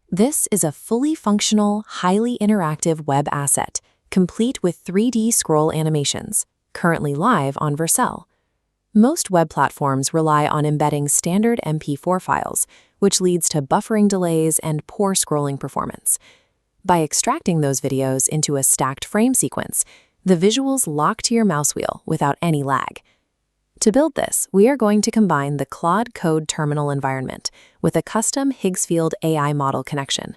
This is a fully functional, highly interactive web asset, complete with 3D scroll animations, currently live on Vercel. Most web platforms rely on embedding standard MP4 files, which leads to buffering delays and poor scrolling performance. By extracting those videos into a stacked frame sequence, the visuals lock to your mouse wheel without any lag. To build this, we are going to combine the Claude Code terminal environment with a custom Higsfield AI model connection.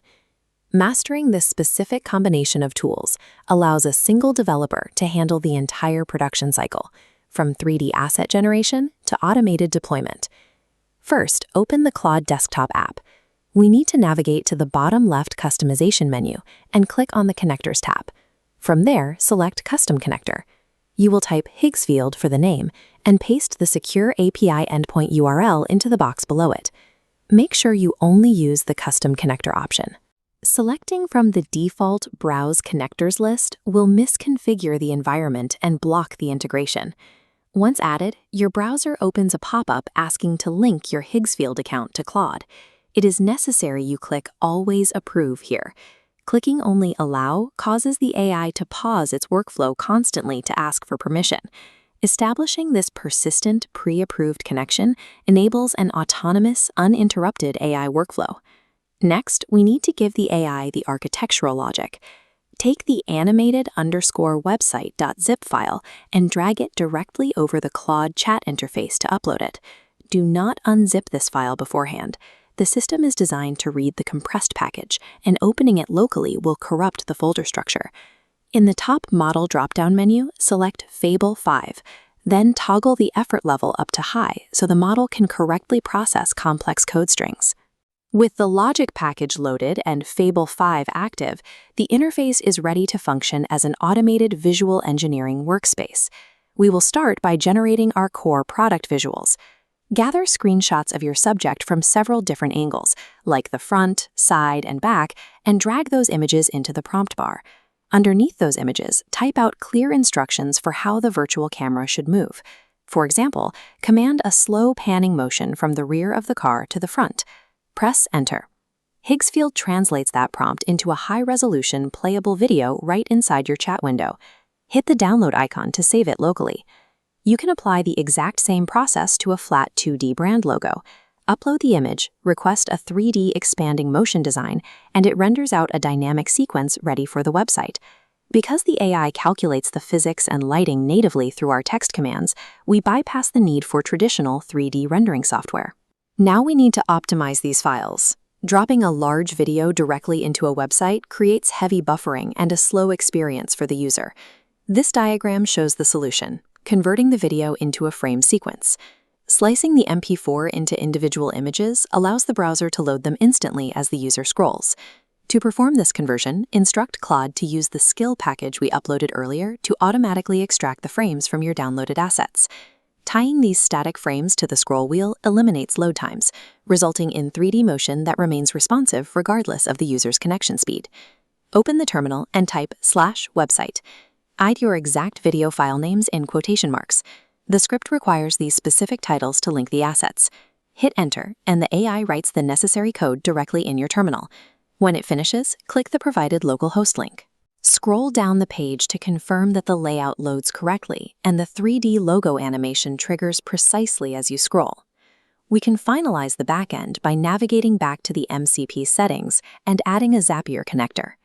Mastering this specific combination of tools allows a single developer to handle the entire production cycle, from 3D asset generation to automated deployment. First, open the Claude desktop app. We need to navigate to the bottom left customization menu and click on the Connectors tab. From there, select Custom Connector. You will type Higsfield for the name and paste the secure API endpoint URL into the box below it. Make sure you only use the custom connector option. Selecting from the default Browse Connectors list will misconfigure the environment and block the integration. Once added, your browser opens a pop-up asking to link your Higsfield account to Claude. It is necessary you click Always Approve here. Clicking only Allow causes the AI to pause its workflow constantly to ask for permission. Establishing this persistent, pre-approved connection enables an autonomous, uninterrupted AI workflow. Next, we need to give the AI the architectural logic. Take the animated_website.zip file and drag it directly over the Claude chat interface to upload it. Do not unzip this file beforehand. The system is designed to read the compressed package, and opening it locally will corrupt the folder structure. In the top Model drop-down menu, select Fable 5. Then toggle the effort level up to high so the model can correctly process complex code strings. With the logic package loaded and Fable 5 active, the interface is ready to function as an automated visual engineering workspace. We will start by generating our core product visuals. Gather screenshots of your subject from several different angles, like the front, side, and back, and drag those images into the prompt bar. Underneath those images, type out clear instructions for how the virtual camera should move. For example, command a slow panning motion from the rear of the car to the front. Press Enter. Higsfield translates that prompt into a high-resolution, playable video right inside your chat window. Hit the download icon to save it locally. You can apply the exact same process to a flat 2D brand logo. Upload the image, request a 3D expanding motion design, and it renders out a dynamic sequence ready for the website. Because the AI calculates the physics and lighting natively through our text commands, we bypass the need for traditional 3D rendering software. Now we need to optimize these files. Dropping a large video directly into a website creates heavy buffering and a slow experience for the user. This diagram shows the solution: converting the video into a frame sequence. Slicing the MP4 into individual images allows the browser to load them instantly as the user scrolls. To perform this conversion, instruct Claude to use the skill package we uploaded earlier to automatically extract the frames from your downloaded assets. Tying these static frames to the scroll wheel eliminates load times, resulting in 3D motion that remains responsive regardless of the user's connection speed. Open the terminal and type /website. Add your exact video file names in quotation marks. The script requires these specific titles to link the assets. Hit Enter, and the AI writes the necessary code directly in your terminal. When it finishes, click the provided localhost link. Scroll down the page to confirm that the layout loads correctly, and the 3D logo animation triggers precisely as you scroll. We can finalize the backend by navigating back to the MCP settings and adding a Zapier connector.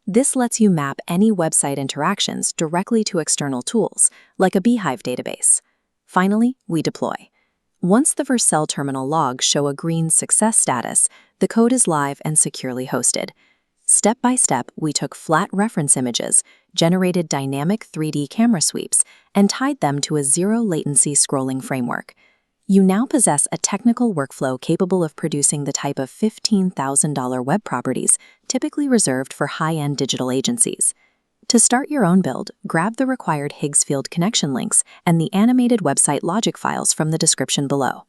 This lets you map any website interactions directly to external tools, like a Beehiiv database. Finally, we deploy. Once the Vercel terminal logs show a green success status, the code is live and securely hosted. Step by step, we took flat reference images, generated dynamic 3D camera sweeps, and tied them to a zero-latency scrolling framework. You now possess a technical workflow capable of producing the type of $15,000 web properties typically reserved for high-end digital agencies. To start your own build, grab the required Higsfield connection links and the animated website logic files from the description below.